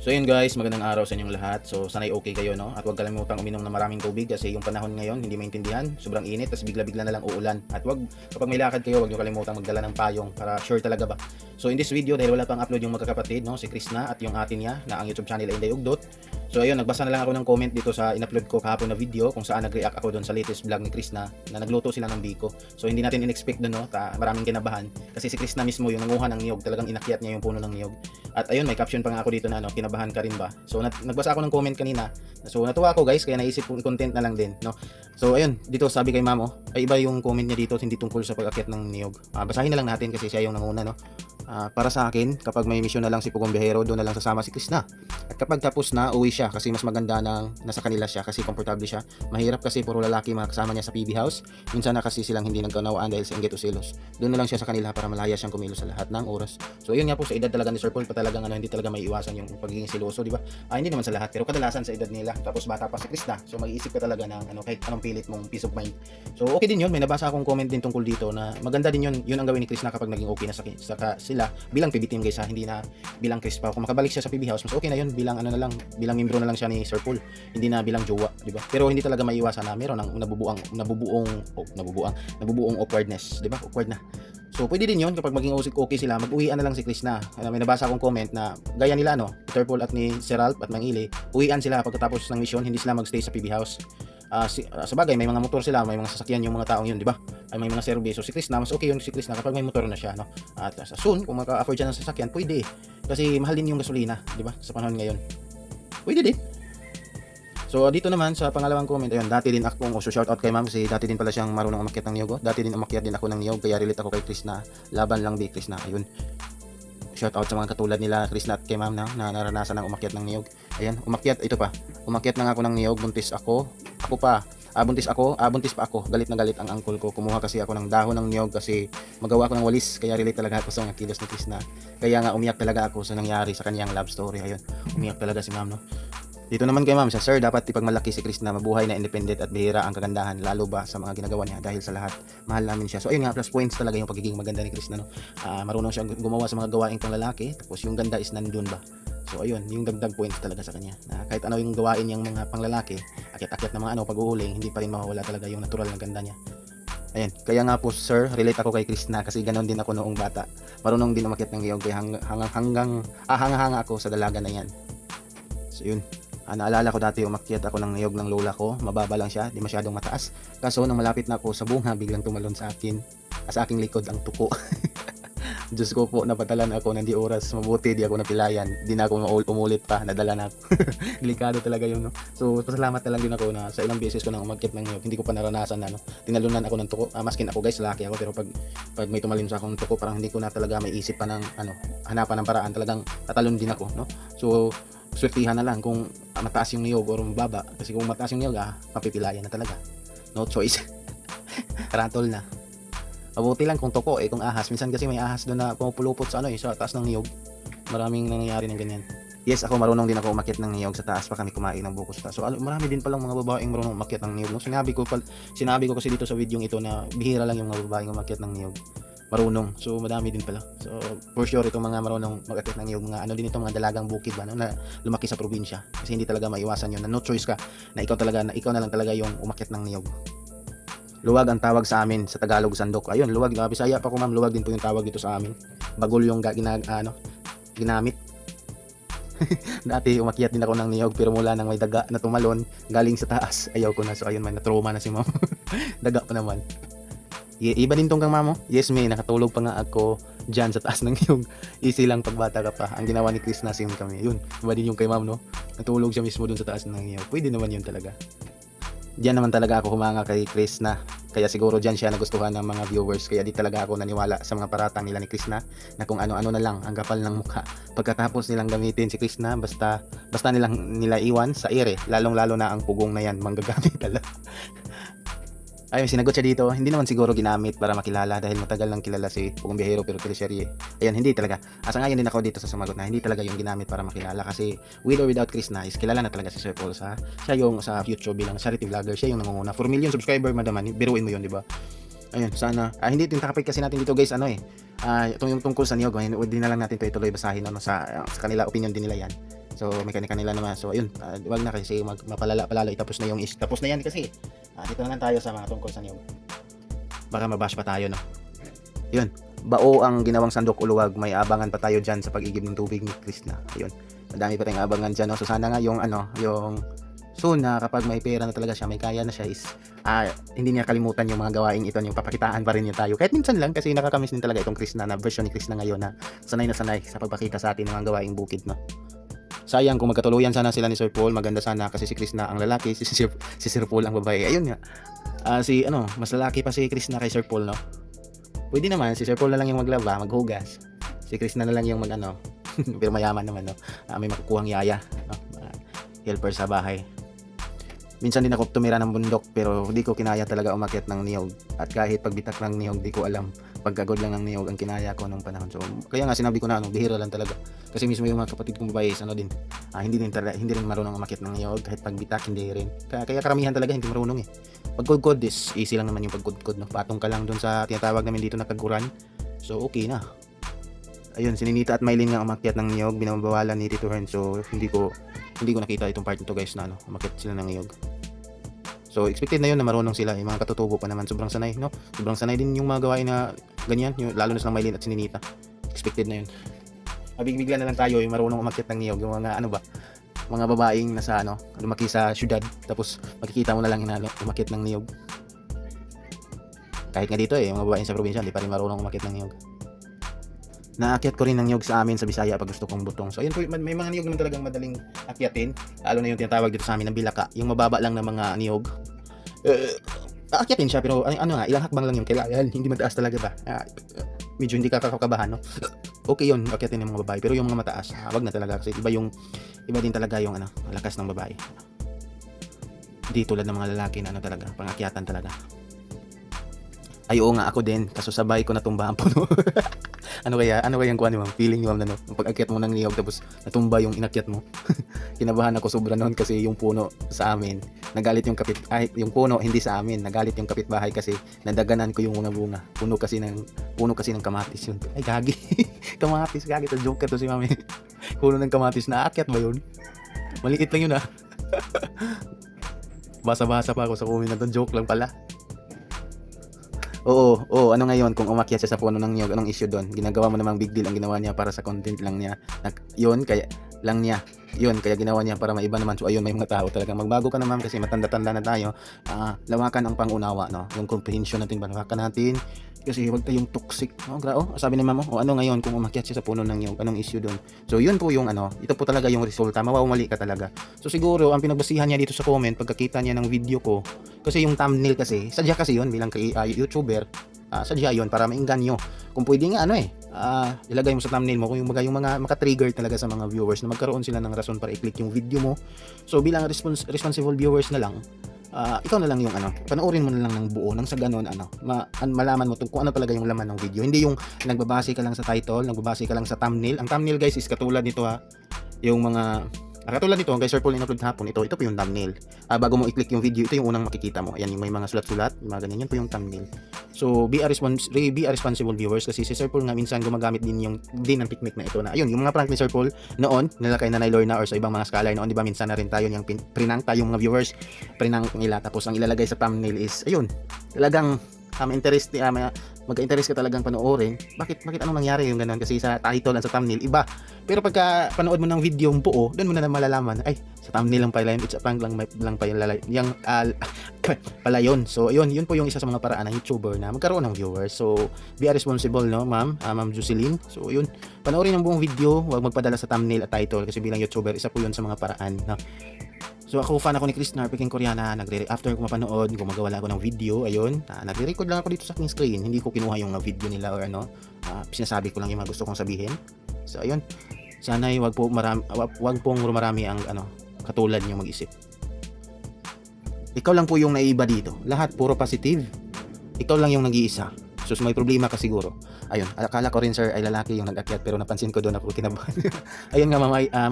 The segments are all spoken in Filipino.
So yun guys, magandang araw sa inyong lahat. So sana'y okay kayo, no? At huwag kalimutang uminom ng maraming tubig kasi yung panahon ngayon hindi maintindihan, sobrang init, tapos bigla-bigla na lang uulan. At kapag may lakad kayo, huwag niyo kalimutang magdala ng payong para sure talaga ba. So in this video, dahil wala pang upload yung magkakapatid, no? Si Krishna at yung atin niya na ang YouTube channel ay Inday Ugdot. So ayun, nagbasa na lang ako ng comment dito sa in-upload ko kahapon na video kung saan nag-react ako doon sa latest vlog ni Krishna na nagluto sila ng biko. So hindi natin in-expect doon, no? Maraming kinabahan kasi si Krishna mismo yung nanguha ng niyog, talagang inakyat niya yung puno ng niyog. At ayun, may caption pa nga ako dito na ano, kinabahan ka rin ba? So nagbasa ako ng comment kanina. So natuwa ako guys, kaya naisip kong content na lang din, no. So ayun, dito sabi kay Mamo, ay iba yung comment niya dito, hindi tungkol sa pag-akyat ng niyog. Basahin na lang natin kasi siya yung nanguna, no. Para sa akin, kapag may misyon na lang si Pugong Bihero, doon na lang sasama si Krishna. At kapag tapos na, uwi siya kasi mas maganda nang nasa kanila siya kasi komportable siya. Mahirap kasi puro lalaki makasama niya sa PB house. Minsan na kasi silang hindi nagkaunawaan dahil sa inggit o selos. Doon na lang siya sa kanila para malaya siyang kumilos sa lahat ng oras. So yun nga po, sa edad talaga ni Sir Paul pa talagang hindi talaga may iwasan yung pagiging seloso, di ba? Hindi naman sa lahat, pero kadalasan sa edad nila. Tapos bata pa si Krishna. So mag-iisip ka talaga ng kahit anong pilit mong peace of mind. So okay din yun, may nabasa akong comment din tungkol dito na maganda din yun, yun ang gawin ni Krishna kapag naging okay na sila bilang PB team guys, hindi na bilang Chris pa. Kung makabalik siya sa PB house, mas okay na yun bilang bilang membro na lang siya ni Sir Paul, hindi na bilang jowa, di ba? Pero hindi talaga maiiwasan na meron ng nabubuong awkwardness, di ba? Awkward na. So pwede din yun kapag maging okay sila, mag-uwian na lang si Krishna. May nabasa akong comment na gaya nila Peter Paul at ni Sir Ralph at Mang Ili, uwian sila pagkatapos ng mission, hindi sila magstay sa PB house. Sa bagay may mga motor sila, may mga sasakyan yung mga taong yun, di ba? Ay may mga serbisyo. Si Krishna, mas okay yun si Krishna kapag may motor na siya, no? At soon, kung maka-afford siya ng sasakyan, pwede. Kasi mahal din yung gasolina, di ba? Sa panahon ngayon. Pwede din. So dito naman sa pangalawang comment, ayun, dati din ako, shout out kay ma'am kasi dati din pala siyang marunong umakyat ng niyog. Dati din umakyat din ako ng niyog, kaya relate ako kay Krishna. Laban lang di Krishna, ayun. Shout out sa mga katulad nila Krishna at kay ma'am na naranasan ng umakyat ng niyog. Ayan, umakyat, ito pa. Umakyat na nga ako ng niyog, buntis pa ako. Galit na galit ang uncle ko. Kumuha kasi ako ng dahon ng niyog kasi magawa ko ng walis. Kaya relate talaga ako sa mga kilos ni Krishna. Kaya nga umiyak talaga ako sa nangyari sa kanyang love story. Ayun, umiyak talaga si ma'am, no. Dito naman kay ma'am, sir, dapat ipagmalaki si Krishna, mabuhay na independent at bihira ang kagandahan, lalo ba sa mga ginagawa niya dahil sa lahat. Mahal namin siya. So ayun nga, plus points talaga yung pagiging maganda ni Krishna, no. Marunong siya gumawa sa mga gawaing pang lalaki, tapos yung ganda is nandun ba. So ayun, yung dagdag points talaga sa kanya. Kahit ano yung gawain niyang mga panglalaki, akyat-akyat na mga pag-uuling, hindi pa rin mawawala talaga yung natural na ganda niya. Ayan, kaya nga po sir, relate ako kay Krishna kasi ganoon din ako noong bata. Marunong din umakyat ng niyog kaya hanga ako sa dalaga na yan. So yun. Naalala ko dati umakyat ako ng niyog ng lola ko, mababa lang siya, di masyadong mataas. Kaso nang malapit na ako sa bunga, biglang tumalon sa aking likod ang tuko. Diyos ko po, napatalan ako ng di oras, mabuti di ako napilayan, di na ako umulit pa, nadala na ako. Delikado talaga yun, no? So pasalamat na lang din ako na sa ilang beses ko nang umakyat ng niyog, hindi ko pa naranasan na tinalunan ako ng tuko. Maskin ako guys, laki ako, pero pag may tumalon sa akong tuko, parang hindi ko na talaga may isip pa ng hanapan ng paraan, talagang tatalon din ako, no? So swertihan na lang kung mataas yung niyog or mababa, kasi kung mataas yung niyog papipilayan na talaga, no choice. Ratol na. Mabuti lang kung toko kung ahas. Minsan kasi may ahas doon na pumupulupot sa sa taas ng niyog. Maraming nangyayari ng ganyan. Yes, ako marunong din ako umakyat ng niyog sa taas pa kami kumain ng buko sa taas. So marami din palang mga babaeng marunong umakyat ng niyog, no? Sinabi ko kasi dito sa video ito na bihira lang yung mga babaeng umakyat ng niyog. Marunong. So madami din pala. So for sure itong mga marunong mag-akyat ng niyog, mga din itong mga dalagang bukid ba, no? Na lumaki sa probinsya. Kasi hindi talaga maiwasan yun na no choice ka na ikaw na lang talaga yung umakyat ng niyog. Luwag ang tawag sa amin sa Tagalog, sandok. Ayun, luwag. Bisaya pa ko ma'am, luwag din po yung tawag dito sa amin. Bagol yung ginamit. Dati umakyat din ako ng niyog pero mula nang may daga na tumalon galing sa taas. Ayaw ko na. So ayun, may na-trauma na si ma'am. Daga pa naman. Iba din tong kang mamo. Yes, may nakatulog pa nga ako dyan sa taas ng niyog. Easy lang pagbata ka pa. Ang ginawa ni Chris na sim kami. Yun, iba din yung kay ma'am, no? Natulog siya mismo dun sa taas ng niyog. Pwede naman yun talaga. Diyan naman talaga ako humanga kay Chris na. Kaya siguro diyan siya nagustuhan ng mga viewers. Kaya di talaga ako naniwala sa mga paratang nila ni Krishna na kung ano-ano na lang ang kapal ng mukha. Pagkatapos nilang gamitin si Krishna, basta nila iwan sa ere, lalong-lalo na ang pugong na yan, manggagamit talaga. Ayun, sinagot siya dito, hindi naman siguro ginamit para makilala dahil matagal nang kilala si Pugong Bihero pero teleserye. Ayan, hindi talaga. Sangayon din ako dito sa sumagot na hindi talaga yung ginamit para makilala kasi with or without Krishna is kilala na talaga si Sir Paul siya yung sa future bilang charity vlogger, siya yung nangunguna. 4 million subscriber madaman, biruin mo yun, di ba? Ayun, sana hindi din takapit kasi natin dito guys, itong yung tungkol sa niyog, hindi na lang natin ito ituloy basahin sa kanila opinion din nila yan. So may kanya-kanila naman. So ayun, wag na kasi mapalala-palalo. Tapos na yung tapos na yan kasi. Dito na lang tayo sa mga tungkol sa niyog. Baka mabash pa tayo, no? Yun. Bao ang ginawang sandok uluwag. May abangan pa tayo dyan sa pag-igib ng tubig ni Krishna. Ayun. Madami pa tayong abangan dyan, no? So sana nga yung yung soon na kapag may pera na talaga siya, may kaya na siya is hindi niya kalimutan yung mga gawain ito, yung papakitaan pa rin niya tayo. Kahit minsan lang kasi nakakamiss din talaga itong Krishna na version ni Krishna ngayon na sanay sa pagpakita sa atin ng mga gawaing bukid, no? Sayang kung magkatuluyan sana sila ni Sir Paul, maganda sana kasi si Krishna ang lalaki, si Sir Paul ang babae. Ayun nga. Mas lalaki pa si Krishna kay Sir Paul, no? Pwede naman si Sir Paul na lang yung maglaba, maghugas. Si Krishna na lang yung pero mayaman naman, no? May makukuhang yaya, no? Helper sa bahay. Minsan din ako tumira ng bundok pero hindi ko kinaya talaga umakyat ng niyog. At kahit pagbitak ng niyog, di ko alam. Pagkagod lang ng niyog ang kinaya ko nung panahon. So kaya nga sinabi ko na bihira lang talaga. Kasi mismo yung mga kapatid kong babae is hindi rin marunong umakyat ng niyog. Kahit pagbitak hindi rin. Kaya karamihan talaga hindi marunong eh. Pagkudkod is easy lang naman yung pagkudkod, no? Patong ka lang dun sa tinatawag namin dito na kaguran. So okay na. Ayun, si Ninita at Mylene nga umakyat ng niyog, binabawalan ni Tito Hearn. So hindi ko nakita itong part nito, guys, na umakyat sila ng niyog. So expected na yun na marunong sila, yung mga katutubo pa naman, sobrang sanay, no? Sobrang sanay din yung mga gawain na ganyan, lalo na sa Mylene at si Ninita. Expected na yun. Mabigla na lang tayo yung marunong umakyat ng niyog, yung mga mga babaeng nasa lumaki sa syudad, tapos makikita mo na lang umakyat ng niyog. Kahit nga dito yung mga babaeng sa probinsya, hindi pa rin marunong umakyat ng niyog. Naakyat ko rin ng niyog sa amin sa Bisaya pag gusto kong butong. So ayun po, may mga niyog naman talagang madaling akyatin, lalo na yung tinatawag dito sa amin ng bilaka, yung mababa lang na mga niyog. Aakyatin siya pero ilang hakbang lang yung kailangan, hindi mataas talaga ba? Medyo hindi ka kakakabahan, no? Okay yun, akyatin ng mga babae, pero yung mga mataas, wag na talaga kasi iba din talaga yung lakas ng babae. Hindi tulad ng mga lalaki na talaga, pangakyatan talaga. Ay oo nga, ako din, kaso sabay ko natumba ang puno. Ano kaya yung kuha ni ma'am? Feeling ni ma'am na pag akyat mo ng niyog tapos natumba yung inakyat mo. Kinabahan ako sobra noon kasi yung puno sa amin, nagalit yung yung puno hindi sa amin, nagalit yung kapitbahay kasi nadaganan ko yung mga bunga. Puno kasi ng kamatis yun. Ay gagi. Kamatis, gagi to, joke to si mami. Puno ng kamatis, na akyat ba yun? Maliit lang yun Basa-basa pa ako sa comment na to, joke lang pala. Oo, ano ngayon kung umakyat siya sa puno ng niyog, anong issue doon? Ginagawa mo namang big deal ang ginawa niya para sa content lang niya. Kaya ginawa niya para maiba naman. So ayun, may mga tao talaga. Magbago ka naman kasi matanda-tanda na tayo. Lawakan ang pangunawa, no? Yung comprehension natin, lawakan natin. Kasi huwag tayong toxic. Sabi ni mama, ano ngayon kung umakyat siya sa puno ng niyog, anong issue doon? So yun po yung ito po talaga yung resulta. Mawawali ka talaga. So siguro ang pinagbasihan niya dito sa comment pagkakita niya ng video ko, kasi yung thumbnail kasi, sadya kasi yun bilang YouTuber, sadya yun para maingganyo. Kung pwede nga ilagay mo sa thumbnail mo kung yung mga maka-trigger talaga sa mga viewers na magkaroon sila ng rason para i-click yung video mo. So bilang responsible viewers na lang, ikaw na lang yung panoorin mo na lang ng buo nang sa ganun malaman mo kung ano talaga yung laman ng video, hindi yung nagbabase ka lang sa title, nagbabase ka lang sa thumbnail. Ang thumbnail, guys, is katulad nito yung mga katulad nito kay Sir Paul in-upload hapon, ito po yung thumbnail. Bago mo i-click yung video, ito yung unang makikita mo. Ayan, yung may mga sulat-sulat, yung mga ganyan, yan po yung thumbnail. So be a responsible viewers, kasi si Sir Paul nga minsan gumagamit din ng technique na ito na ayun, yung mga prank ni Sir Paul noon nila kay Nanay Lorna or sa ibang mga scholar noon, di ba, minsan na rin tayo yung prinank tayong mga viewers, prinank nila, tapos ang ilalagay sa thumbnail is ayun, talagang magka-interest ka talagang panoorin. Bakit anong nangyari yung ganun? Kasi sa title at sa thumbnail iba. Pero pagka panood mo ng video yung buo, doon mo na malalaman, ay, sa thumbnail lang pala yun, it's a prank lang pa yung pala yun. So yun po yung isa sa mga paraan ng YouTuber na magkaroon ng viewers. So be responsible, no, ma'am, Ma'am Jocelyn. So yun, panoorin ang buong video, huwag magpadala sa thumbnail at title, kasi bilang YouTuber, isa po yun sa mga paraan, no? So ako, fan ako ni Chris Nar, Peking Koreana. After ko mapanood, gumagawa ako ng video, ayun, nagre-record lang ako dito sa aking screen. Hindi ko kinuha yung video nila or sinasabi ko lang yung mga gusto kong sabihin. So ayun, sana'y wag pong marami ang katulad niyo mag-isip. Ikaw lang po yung naiiba dito. Lahat puro positive. Ikaw lang yung nag-iisa. So may problema ka siguro. Ayun, akala ko rin, sir, ay lalaki yung nag-akyat, pero napansin ko doon ako kinabahan. Ayun nga,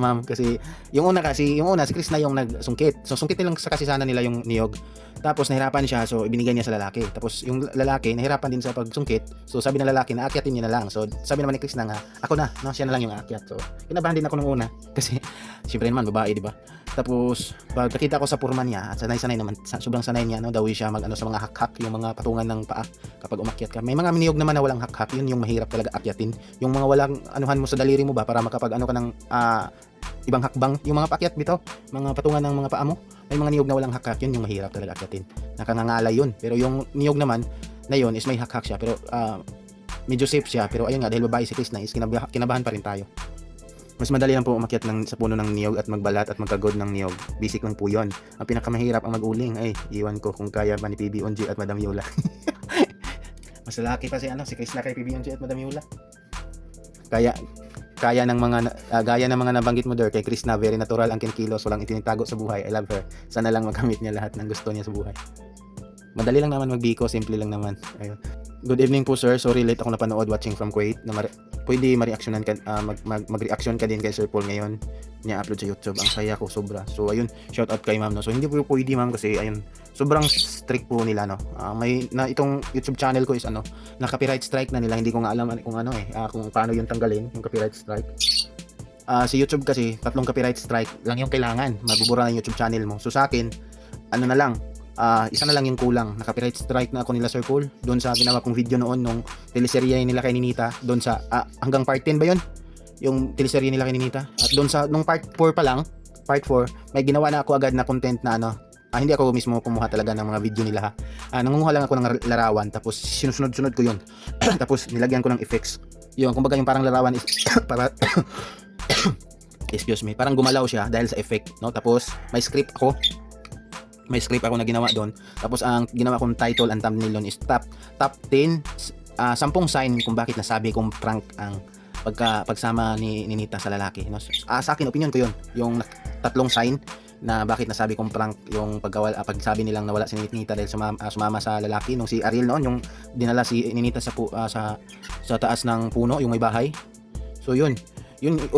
ma'am, kasi yung una si Chris na yung nagsungkit. So sungkit nilang kasi sana nila yung niyog. Tapos nahirapan siya, so ibinigay niya sa lalaki. Tapos yung lalaki nahirapan din sa pagsungkit. So sabi ng lalaki na aakyatin niya na lang. So sabi naman ni Chris na nga, ako na, no, siya na lang yung aakyat. So kinabahan din ako nung una kasi Siyempre naman babae, di ba? Tapos pagkakita ko sa purman niya, at sanay-sanay naman, sobrang sanay niya, no, daw siya mag ano sa mga hakhak, yung mga patungan ng paa kapag umakyat ka. May mga niyog naman na walang hakhak, yun yung mahirap talaga akyatin. Yung mga walang anuhan mo sa daliri mo ba para makapag ano ka ng ibang hakbang, yung mga paakyat bitaw, mga patungan ng mga paa mo. May mga niyog na walang hakhak, yun yung mahirap talaga akyatin. Nakangangalay yun. Pero yung niyog naman na yun is may hakhak siya, pero medyo safe siya. Pero ayun nga, dahil babae si Krishna is kinabahan pa rin tayo. Mas madali lang po umakyat sa puno ng niyog at magbalat at magkagod ng niyog. Basic lang po yun. Ang pinakamahirap ang mag-uling ay iwan ko kung kaya ba ni PB Onji at Madam Yola. Mas lalaki pa si Krishna kay PB Onji at Madam Yola. Gaya ng mga nabanggit mo der kay Krishna, very natural ang kinkilos, walang itinitago sa buhay. I love her. Sana lang magamit niya lahat ng gusto niya sa buhay. Madali lang naman magbiko, simple lang naman. Ayun. Good evening po sir, sorry late ako napanood watching from Kuwait. Pwede ma-reactionan ka, mag-reaction ka din kay Sir Paul ngayon niya upload sa YouTube. Ang saya ko sobra. So ayun, shout out kay ma'am, no. So hindi po pwede ma'am kasi ayun, sobrang strict po nila, no. Itong YouTube channel ko is na copyright strike na nila. Hindi ko nga alam kung kung paano yung tanggalin yung copyright strike. Si YouTube kasi 3 copyright strike lang yung kailangan, mabubura na yung YouTube channel mo. So sa akin, na lang, isa na lang yung kulang. Naka-copyright strike na ako nila Sir Paul doon sa ginawa kong video noon nung teleserye nila kay Ninita, doon sa hanggang part 10 ba yun? Yung teleserye nila kay Ninita. At doon sa nung part 4 pa lang, part 4, may ginawa na ako agad na content na hindi ako mismo kumuha talaga ng mga video nila ha. Nangunguha lang ako ng larawan tapos sinusunod-sunod ko yun. Tapos nilagyan ko ng effects. Yun, kumbaga yung parang larawan is para excuse me, parang gumalaw siya dahil sa effect, no? Tapos may script ako na ginawa doon. Tapos ang ginawa kong title and thumbnail doon is top 10 10 sign kung bakit nasabi kong prank ang pagsama ni Ninita sa lalaki, no? Sa akin opinion ko 'yon, yung 3 sign na bakit nasabi kong prank yung pagsabi nilang nawala si Ninita dahil sumama sa lalaki nung si Ariel noon, yung dinala si Ninita sa taas ng puno, yung may bahay. So yung 10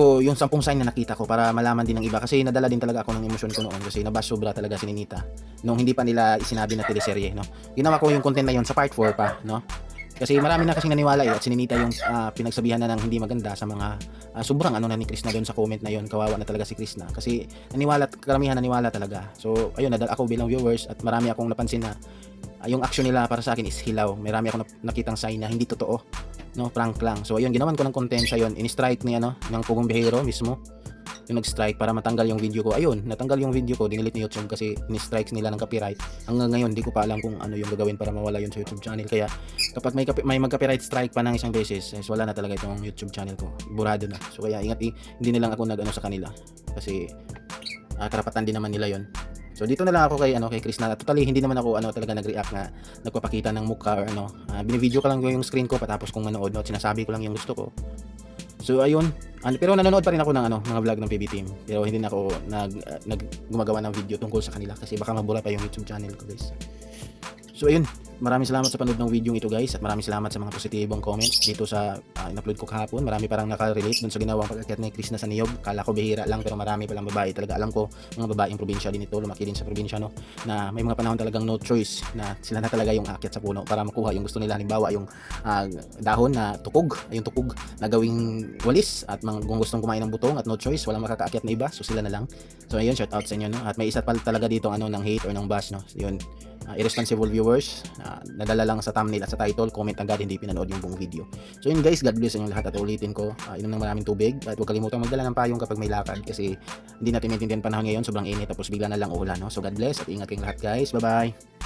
sign na nakita ko para malaman din ng iba kasi nadala din talaga ako ng emosyon ko noon kasi nabash sobra talaga si Ninita nung hindi pa nila isinabi na teleserye, no. Ginawa ko yung content na yon sa part 4 pa, no. Kasi marami na kasing naniwala at si Ninita yung pinagsabihan na ng hindi maganda sa mga sobrang na ni Krishna doon sa comment na yon. Kawawa na talaga si Krishna kasi karamihan naniwala talaga. So ayun, nadala ako bilang viewers at marami akong napansin na yung action nila para sa akin is hilaw. Marami akong nakitang sign na hindi totoo, no, prank lang. So ayun, ginawan ko ng content sa yon. In-strike ni ng Pugong Bihero mismo yung nag-strike para matanggal yung video ko. Ayun, natanggal yung video ko, dinilit ni YouTube kasi ni-strike nila ng copyright. Hanggang ngayon, di ko pa alam kung ano yung gagawin para mawala yun sa YouTube channel. Kaya kapag may mag-copyright strike pa ng isang beses, wala na talaga itong YouTube channel ko. Burado na. So kaya ingat, hindi na lang ako sa kanila kasi karapatan din naman nila yon. So dito na lang ako kay Krishna. Totally hindi naman ako talaga nag-react na nagpapakita ng mukha or bini-video ka lang yung screen ko patapos kong manood, no. Sinasabi ko lang yung gusto ko. So ayun, pero nanonood pa rin ako ng mga vlog ng PB Team. Pero hindi na ako gumagawa ng video tungkol sa kanila kasi baka mabura pa yung YouTube channel ko, guys. So ayun, maraming salamat sa panood ng video ito, guys, at maraming salamat sa mga positibong comments dito sa in-upload ko kahapon. Marami parang nakarelate dun sa ginawang pag-akyat ni Krishna sa niyog. Kala ko bihira lang pero marami palang babae talaga. Alam ko mga babaeng probinsya din ito, lumaki din sa probinsya, no, na may mga panahon talagang no choice na sila na talaga yung aakyat sa puno para makuha yung gusto nila. Halimbawa yung dahon na tukog, yung tukog na gawing walis, at kung gustong kumain ng butong at no choice, walang makakaakyat na iba, so sila na lang. So ayun, shout out sa inyo, no. At may isa pa talaga dito ng hate or ng bash, no. Yun, irresponsible viewers, nadala lang sa thumbnail at sa title, comment agad, hindi pinanood yung buong video. So yun, guys, God bless sa inyo lahat at ulitin ko, inom ng maraming tubig at huwag kalimutang magdala ng payong kapag may lakad kasi hindi natin maintindihan panahon ngayon, sobrang init tapos bigla na lang uulan, no. So God bless at ingat kayong lahat, guys. Bye bye.